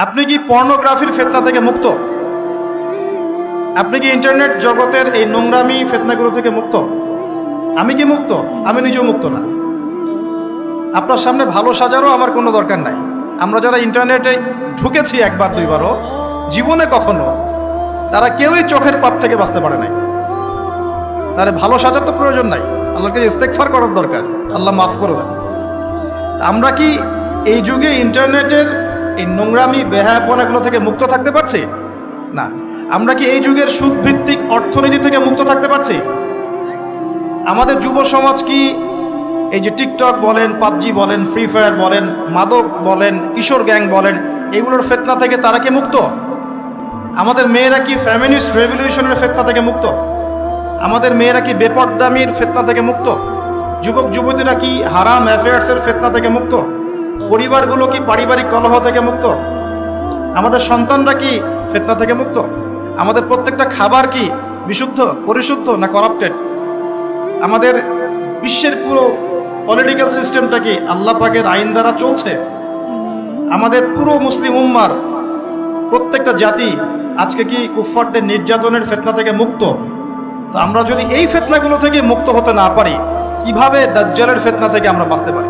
আপনি কি পর্নোগ্রাফির ফিতনা থেকে মুক্ত? আপনি কি ইন্টারনেট জগতের এই নোংরামি ফিতনাগুলো থেকে মুক্ত? আমি কি মুক্ত? আমি নিজেও মুক্ত না। আপনার সামনে ভালো সাজারও আমার কোনো দরকার নাই। আমরা যারা ইন্টারনেটে ঢুকেছি একবার দুইবারও, জীবনে কখনো তারা কেউই চোখের পাপ থেকে বাঁচতে পারে নাই। তার ভালো সাজার তো প্রয়োজন নাই, আল্লাহকে ইস্তেগফার করার দরকার, আল্লাহ মাফ করে দেন। আমরা কি এই যুগে ইন্টারনেটের এই নোংরামি বেহায়াপনাগুলো থেকে মুক্ত থাকতে পারছি? না। আমরা কি এই যুগের সুদভিত্তিক অর্থনীতি থেকে মুক্ত থাকতে পারছি? আমাদের যুব সমাজ কি এই যে টিকটক বলেন, পাবজি বলেন, ফ্রি ফায়ার বলেন, মাদক বলেন, কিশোর গ্যাং বলেন, এগুলোর ফিতনা থেকে তারা কি মুক্ত? আমাদের মেয়েরা কি ফ্যামিনিস্ট রেভলিউশনের ফিতনা থেকে মুক্ত? আমাদের মেয়েরা কি বেপরদামির ফিতনা থেকে মুক্ত? যুবক যুবতীরা কি হারাম অ্যাফেয়ার্সের ফিতনা থেকে মুক্ত? পরিবারগুলো কি পারিবারিক কলহ থেকে মুক্ত? আমাদের সন্তানরা কি ফিতনা থেকে মুক্ত? আমাদের প্রত্যেকটা খাবার কি বিশুদ্ধ, পরিশুদ্ধ না করাপ্টেড? আমাদের বিশ্বের পুরো পলিটিক্যাল সিস্টেমটা কি আল্লাহ পাকের আইন দ্বারা চলছে? আমাদের পুরো মুসলিম উম্মার প্রত্যেকটা জাতি আজকে কি কুফফারদের নির্যাতনের ফিতনা থেকে মুক্ত? তো আমরা যদি এই ফিতনাগুলো থেকে মুক্ত হতে না পারি, কিভাবে দাজ্জালের ফিতনা থেকে আমরা বাঁচতে পারি?